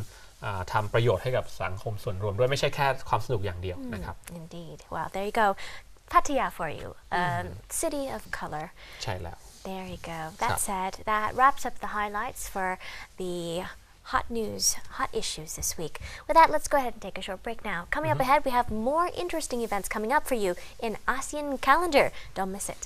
ทำประโยชน์ให้กับสังคมส่วนรวมด้วยไม่ใช่แค่ความสนุกอย่างเดียวนะครับ Indeed. Well, there you go. Pattaya for you, city of color. ใช่แล้ว There you go. That said, that wraps up the highlights for the hot news, hot issues this week. With that, let's go ahead and take a short break now. Coming up ahead, we have more interesting events coming up for you in ASEAN calendar. Don't miss it.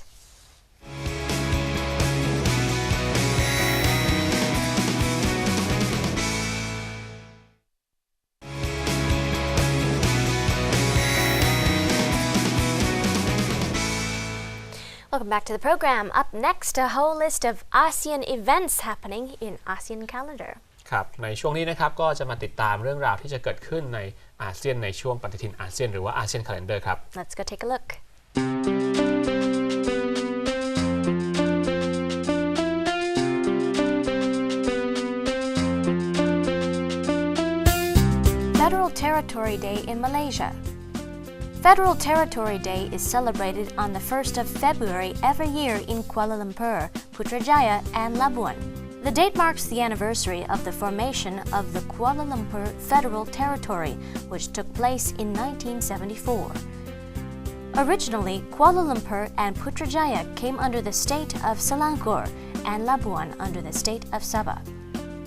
Welcome back to the program. Up next, a whole list of ASEAN events happening in ASEAN calendar. ครับในช่วงนี้นะครับก็จะมาติดตามเรื่องราวที่จะเกิดขึ้นในอาเซียนในช่วงปฏิทินอาเซียนหรือว่าอาเซียน calendar ครับ Let's go take a look. Federal Territory Day in Malaysia. Federal Territory Day is celebrated on the 1st of February every year in Kuala Lumpur, Putrajaya, and Labuan. The date marks the anniversary of the formation of the Kuala Lumpur Federal Territory, which took place in 1974. Originally, Kuala Lumpur and Putrajaya came under the state of Selangor and Labuan under the state of Sabah.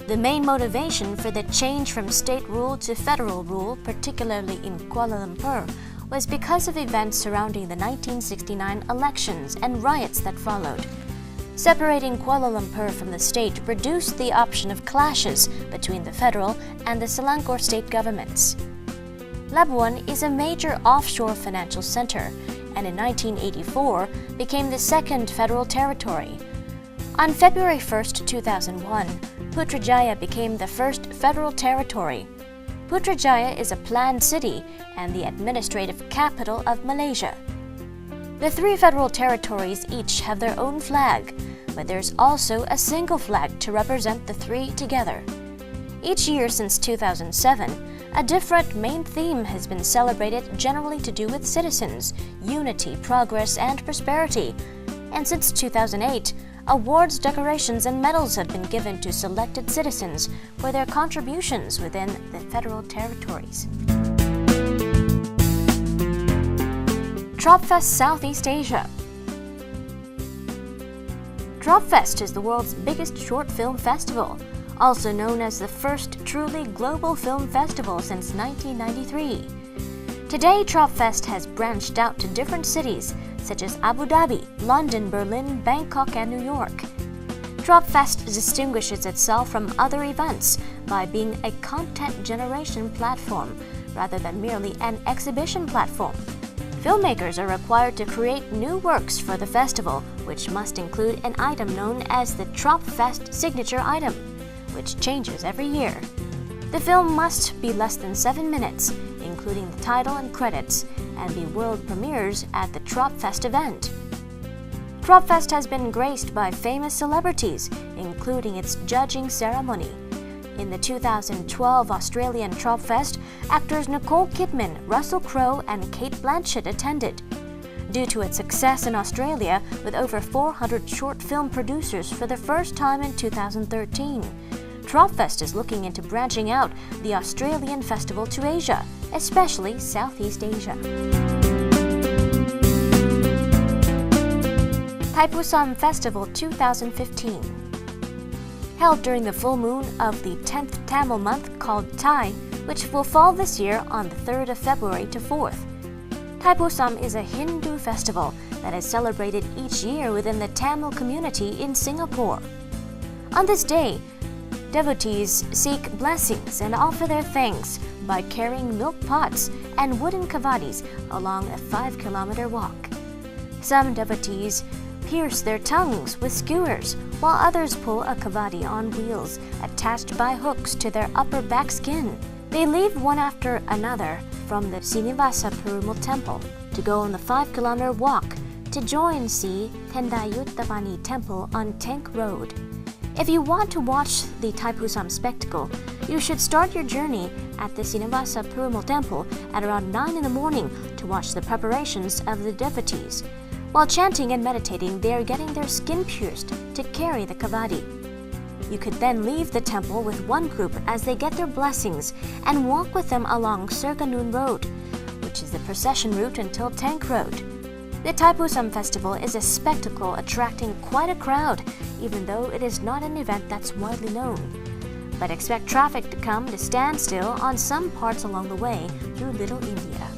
The main motivation for the change from state rule to federal rule, particularly in Kuala Lumpur, was because of events surrounding the 1969 elections and riots that followed. Separating Kuala Lumpur from the state produced the option of clashes between the federal and the Selangor state governments. Labuan is a major offshore financial center and in 1984 became the second federal territory. On February 1, 2001, Putrajaya became the first federal territory. Putrajaya is a planned city and the administrative capital of Malaysia. The three federal territories each have their own flag, but there's also a single flag to represent the three together. Each year since 2007, a different main theme has been celebrated, generally to do with citizens, unity, progress, and prosperity. And since 2008, awards, decorations, and medals have been given to selected citizens for their contributions within the federal territories. Tropfest Southeast Asia. Tropfest is the world's biggest short film festival, also known as the first truly global film festival since 1993. Today, Tropfest has branched out to different cities such as Abu Dhabi, London, Berlin, Bangkok, and New York. Tropfest distinguishes itself from other events by being a content generation platform rather than merely an exhibition platform. Filmmakers are required to create new works for the festival, which must include an item known as the Tropfest signature item, which changes every year. The film must be less than 7 minutes, including the title and credits, and be world premieres at the Tropfest event. Tropfest has been graced by famous celebrities, including its judging ceremony. In the 2012 Australian Tropfest, actors Nicole Kidman, Russell Crowe, and Cate Blanchett attended. Due to its success in Australia, with over 400 short film producers for the first time in 2013, Tropfest is looking into branching out the Australian festival to Asia, especially Southeast Asia. Thaipusam Festival 2015. Held during the full moon of the 10th Tamil month called Thai, which will fall this year on the 3rd of February to 4th. Thaipusam is a Hindu festival that is celebrated each year within the Tamil community in Singapore. On this day, devotees seek blessings and offer their thanks by carrying milk pots and wooden kavadis along a 5-kilometer walk. Some devotees pierce their tongues with skewers, while others pull a kavadi on wheels attached by hooks to their upper back skin. They leave one after another from the Srinivasa Perumal temple to go on the 5-kilometer walk to join see Tendayuttavani Temple on Tank Road. If you want to watch the Thaipusam spectacle, you should start your journey at the Srinivasa Perumal Temple at around 9 in the morning to watch the preparations of the devotees. While chanting and meditating, they are getting their skin pierced to carry the kavadi. You could then leave the temple with one group as they get their blessings and walk with them along Serganun Road, which is the procession route until Tank Road. The Thaipusam festival is a spectacle attracting quite a crowd, even though it is not an event that's widely known. But expect traffic to come to stand still on some parts along the way through Little India.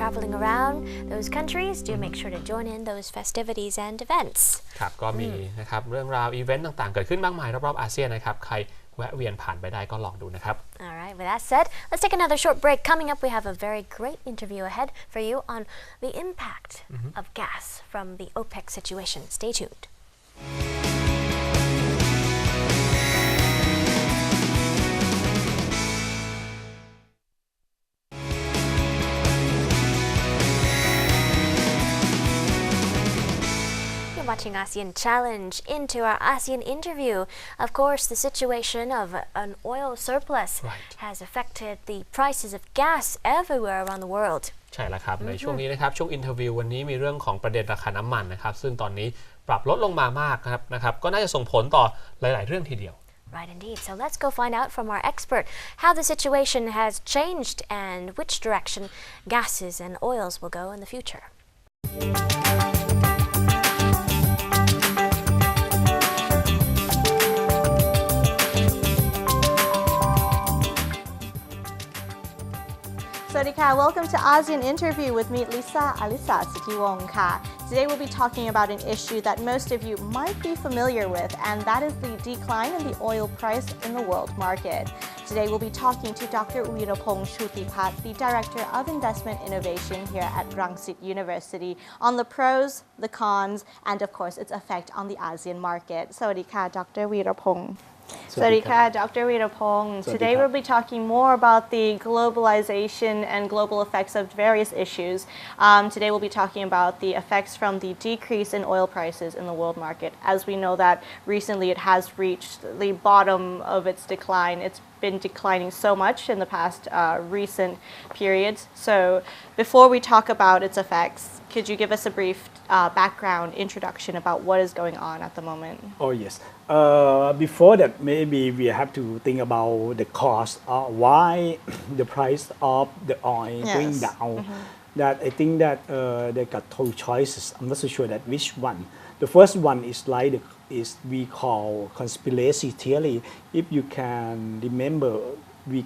Traveling around those countries, do make sure to join in those festivities and events. ครับก็มีนะครับเรื่องราวอีเวนต์ต่างๆเกิดขึ้นมากมายรอบๆอาเซียนนะครับใครแวะเวียนผ่านไปได้ก็ลองดูนะครับ All right, with that said, let's take another short break. Coming up, we have a very great interview ahead for you on the impact of gas from the OPEC situation. Stay tuned. Watching ASEAN Challenge into our ASEAN Interview. Of course, the situation of an oil surplus has affected the prices of gas everywhere around the world. ใช่แล้วครับในช่วงนี้นะครับช่วงอินเทอร์วิววันนี้มีเรื่องของประเด็นราคาน้ำมันนะครับซึ่งตอนนี้ปรับลดลงมามากนะครับก็น่าจะส่งผลต่อหลายๆเรื่องทีเดียว Right indeed. So let's go find out from our expert how the situation has changed and which direction gases and oils will go in the future. Welcome to ASEAN Interview with me, Lisa Alisa Sitiwong Ka. Today we'll be talking about an issue that most of you might be familiar with, and that is the decline in the oil price in the world market. Today we'll be talking to Dr. Weerapong Shutipat, the Director of Investment Innovation here at Rangsit University, on the pros, the cons, and of course its effect on the ASEAN market. Sawadika, Dr. Weerapong. Sawadika, Dr. Weerapong. Today we'll be talking more about the globalization and global effects of various issues. Today we'll be talking about the effects from the decrease in oil prices in the world market. As we know that recently it has reached the bottom of its decline. It's been declining so much in the past recent periods. So before we talk about its effects, could you give us a brief background introduction about what is going on at the moment? Oh yes. Before that, maybe we have to think about the cost, why the price of the oil going down. That I think that they got two choices. I'm not so sure that which one. The first one is like is we call conspiracy theory. If you can remember, we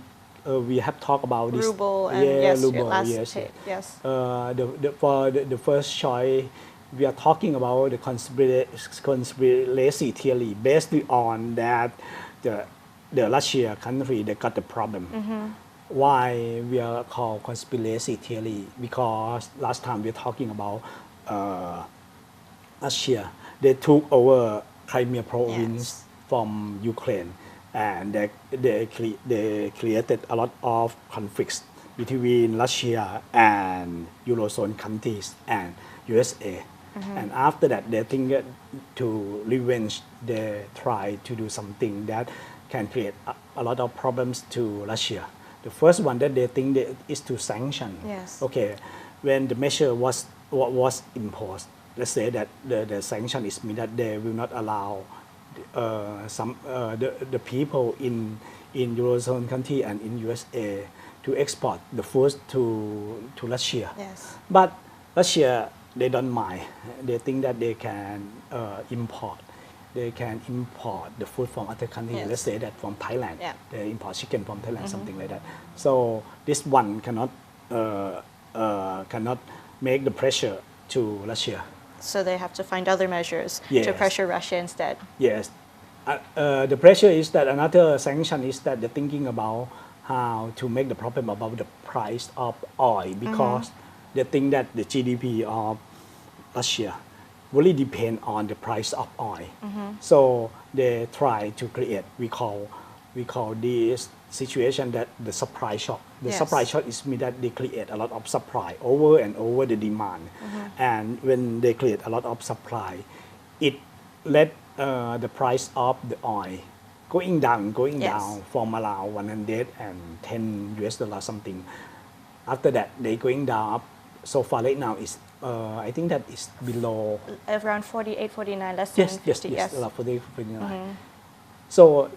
have talked about this. Ruble and yes. For the first choice, we are talking about the conspiracy theory based on that the Russia country they got the problem. Why we are called conspiracy theory? Because last time we are talking about Russia. They took over Crimea province from Ukraine, and they created a lot of conflicts between Russia and Eurozone countries and USA. And after that, they think that to revenge, they try to do something that can create a lot of problems to Russia. The first one that they think that is to sanction. Yes. Okay, when the measure was imposed, let's say that the sanction is mean that they will not allow the people in Eurozone country and in USA to export the food to Russia. Yes. But Russia, they don't mind. They think that they can import. They can import the food from other countries. Yes. Let's say that from Thailand. Yeah. They import chicken from Thailand, something like that. So this one cannot make the pressure to Russia. So they have to find other measures to Yes. pressure Russia instead. Yes. The pressure is that another sanction is that they're thinking about how to make the problem about the price of oil because they think that the GDP of Russia really depend on the price of oil. So they try to create, we call this situation that the supply shock. The supply shock is mean that they create a lot of supply over and over the demand. And when they create a lot of supply, it let the price of the oil going down from around 110 US dollar something. After that, they going down up. So far right now is I think that is below Around 48, 49, less than 50. Yes, 48, 49. So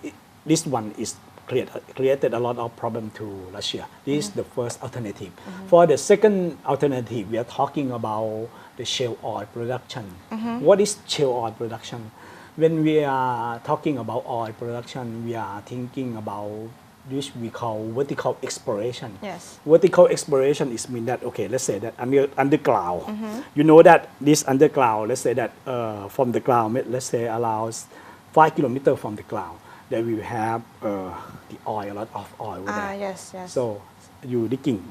this one is created a lot of problem to Russia. This is the first alternative. For the second alternative, we are talking about the shale oil production. What is shale oil production? When we are talking about oil production, we are thinking about this we call vertical exploration. Yes. Vertical exploration is mean that, okay, let's say that underground. You know that this underground, let's say that from the ground, let's say allows 5 kilometers from the ground, that we have the oil, a lot of oil over there. Yes. So you digging,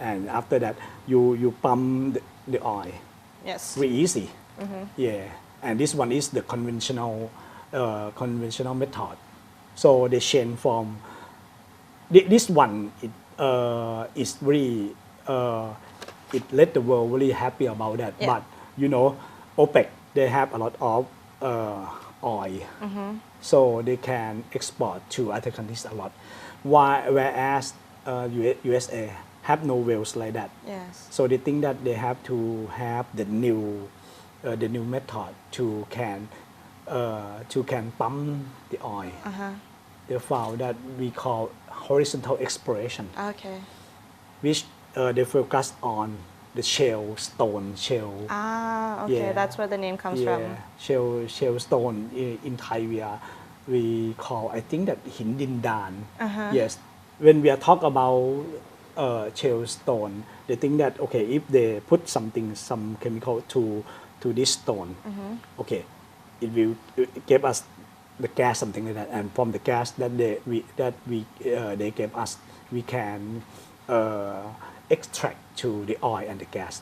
and after that you pump the oil. Yes. Very easy. Yeah, and this one is the conventional method. So they change from this one. It is really it let the world really happy about that. Yeah. But you know, OPEC they have a lot of oil, so they can export to other countries a lot. Whereas USA have no wells like that. Yes. So they think that they have to have the new method to can pump the oil. They found that we call horizontal exploration, Okay. which they focus on the shale stone. Okay. Yeah. That's where the name comes from. Shale stone in Thai we call, I think that Hin Din Dan. Yes. When we are talk about shale stone, they think that, okay, if they put some chemical to this stone, okay, it will give us the gas, something like that, and from the gas that they gave us, we can extract to the oil and the gas.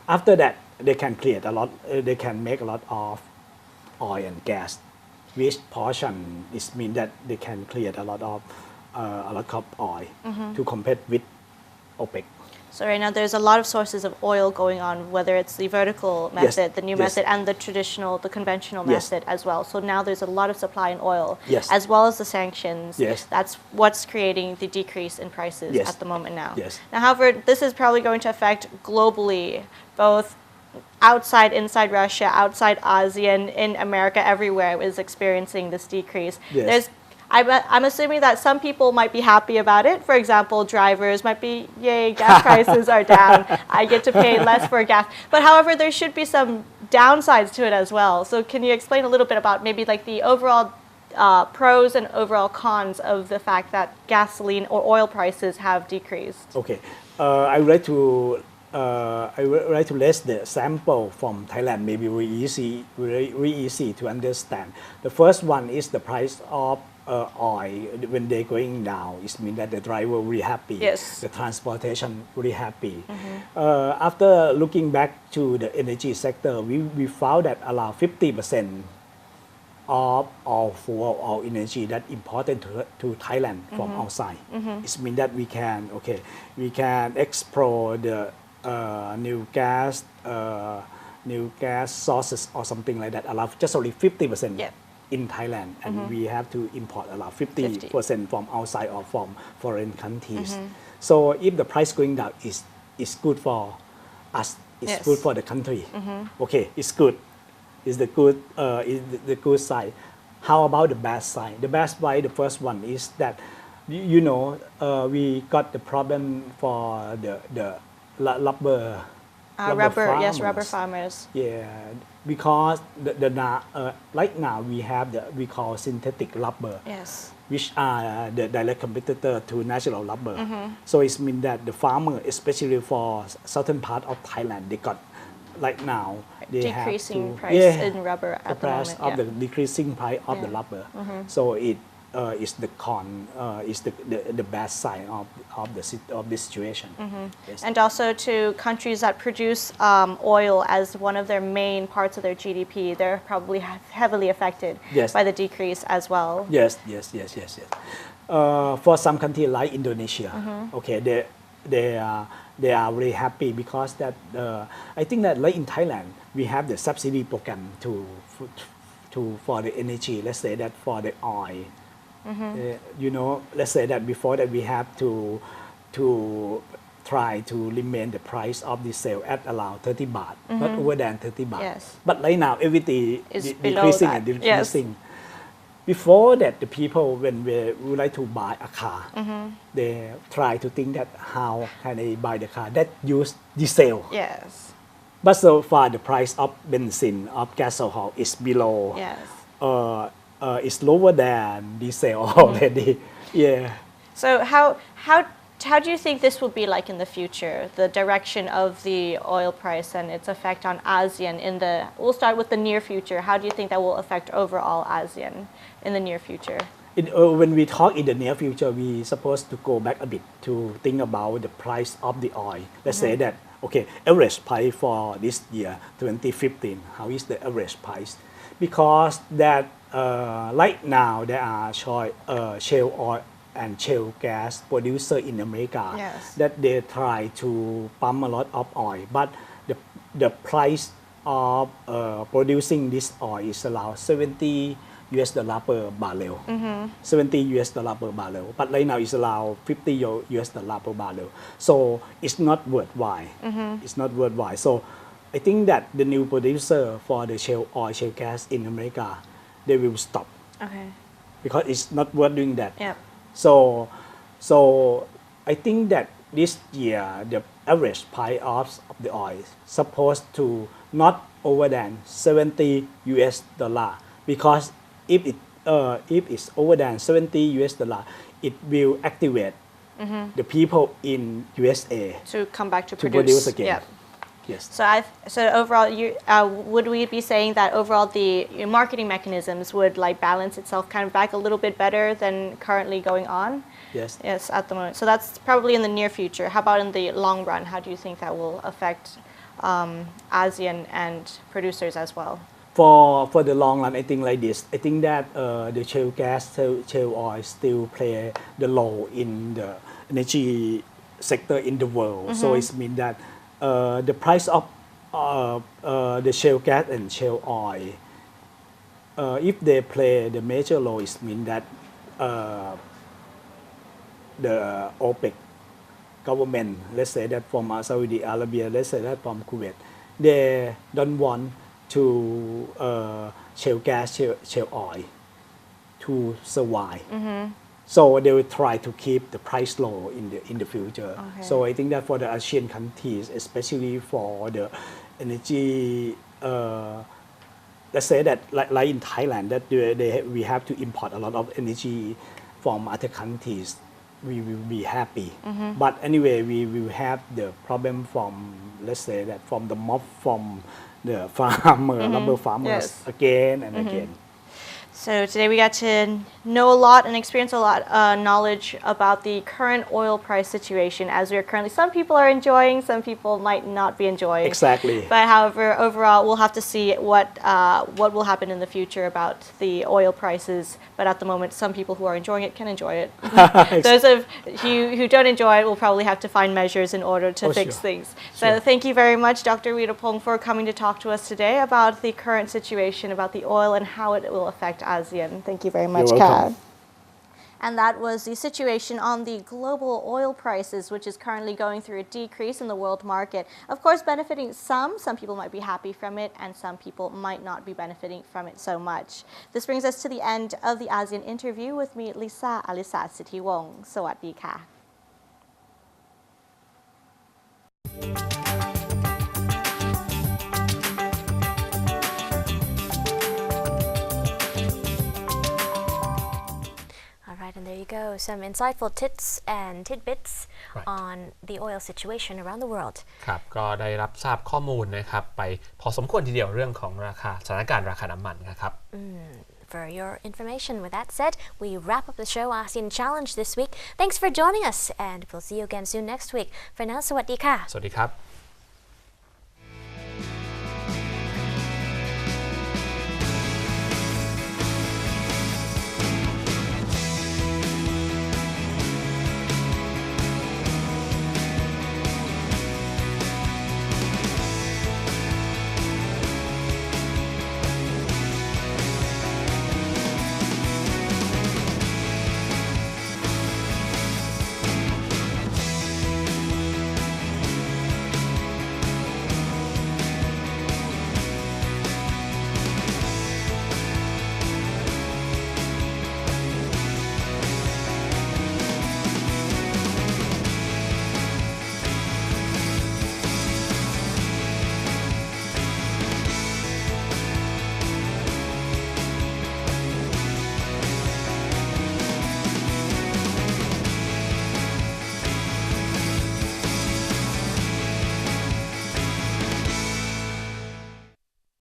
After that, they can create a lot. They can make a lot of oil and gas, which portion is mean that they can create a lot of oil to compete with OPEC. So right now there's a lot of sources of oil going on, whether it's the vertical method, the new method, and the traditional, the conventional method as well. So now there's a lot of supply in oil, as well as the sanctions. That's what's creating the decrease in prices at the moment now. Now, however, this is probably going to affect globally, both outside, inside Russia, outside ASEAN, in America, everywhere is experiencing this decrease. I'm assuming that some people might be happy about it. For example, drivers might be, yay, gas prices are down. I get to pay less for gas. But however, there should be some downsides to it as well. So can you explain a little bit about maybe like the overall pros and overall cons of the fact that gasoline or oil prices have decreased? Okay, I would like to list the sample from Thailand, maybe very easy to understand. The first one is the price of oil when they're going down. It means that the driver really happy. The transportation really happy. After looking back to the energy sector, we found that around 50% of all fuel or energy that important to Thailand from outside. It means that we can explore the new gas sources or something like that. Around just only 50%. In Thailand, and we have to import around 50% from outside or from foreign countries. So if the price going down is good for us, it's good for the country. Okay, it's good. Is the good side. How about the bad side? The bad side, the first one is that we got the problem for the rubber. Rubber farmers. Because right now we call synthetic rubber, which are the direct competitor to natural rubber. So it means that the farmer, especially for southern part of Thailand, they got right now they decreasing have to, price in rubber at the moment. The decreasing price of the rubber. So it is the the bad side of the situation. Yes. And also to countries that produce oil as one of their main parts of their GDP, they're probably heavily affected Yes. by the decrease as well. Yes. For some country like Indonesia, okay, they are very happy because that I think that like in Thailand we have the subsidy program for the energy. Let's say that for the oil, let's say that before that we have to try to remain the price of the sale at around 30 baht, not over than 30 baht. Yes. But right now everything Is below decreasing that. and decreasing. Before that, the people when we would like to buy a car, they try to think that how can they buy the car that use diesel. Yes. But so far the price of benzene of gasohol is below. Yes. Is lower than diesel already. Yeah. So how do you think this will be like in the future? The direction of the oil price and its effect on ASEAN we'll start with the near future. How do you think that will affect overall ASEAN in the near future? When we talk in the near future, we supposed to go back a bit to think about the price of the oil. Let's say that, okay, average price for this year, 2015, how is the average price? Because that right now there are shale oil and shale gas producer in America Yes. that they try to pump a lot of oil, but the price of producing this oil is around $70 per barrel. $70 per barrel. But right now it's around $50 per barrel. So it's not worthwhile. It's not worthwhile. So I think that the new producer for the shale oil, shale gas in America, they will stop Okay. because it's not worth doing that. Yep. So I think that this year the average price of the oil is supposed to not over than $70 because if it's over than $70 it will activate the people in USA To come back to to produce again. Yep. Yes. So overall, would we be saying that overall the marketing mechanisms would like balance itself kind of back a little bit better than currently going on? Yes. Yes, at the moment. So that's probably in the near future. How about in the long run? How do you think that will affect ASEAN and producers as well? For the long run, I think like this. I think that the shale gas, shale oil still play the role in the energy sector in the world. So it means that the price of the shale gas and shale oil, if they play the major role, it means that the OPEC government, let's say that from Saudi Arabia, let's say that from Kuwait, they don't want to shale gas, shale oil to survive. So they will try to keep the price low in the future. Okay. So I think that for the ASEAN countries, especially for the energy, let's say that like in Thailand, that we have to import a lot of energy from other countries. We will be happy. But anyway, we will have the problem from, let's say that from the mob, from the rubber farmers Yes. again and again. So today we got to know a lot and experience a lot knowledge about the current oil price situation as we are currently. Some people are enjoying, some people might not be enjoying. Exactly. But however, overall, we'll have to see what will happen in the future about the oil prices. But at the moment, some people who are enjoying it can enjoy it. Those of you who don't enjoy it will probably have to find measures in order to fix sure. things. So Sure. thank you very much, Dr. Weedapong, for coming to talk to us today about the current situation, about the oil and how it will affect ASEAN. Thank you very much, You're welcome. Kat. And that was the situation on the global oil prices, which is currently going through a decrease in the world market. Of course, benefiting some. Some people might be happy from it, and some people might not be benefiting from it so much. This brings us to the end of the ASEAN interview with me, Lisa Alisa Sitiwong. สวัสดีค่ะ Alright, and there you go. Some insightful tips and tidbits Right. on the oil situation around the world. ครับก็ได้รับทราบข้อมูลนะครับไปพอสมควรทีเดียวเรื่องของราคาสถานการณ์ราคาน้ำมันนะครับ for your information. With that said, we wrap up the show ASEAN Challenge this week. Thanks for joining us, and we'll see you again soon next week. For now, สวัสดีค่ะ สวัสดีครับ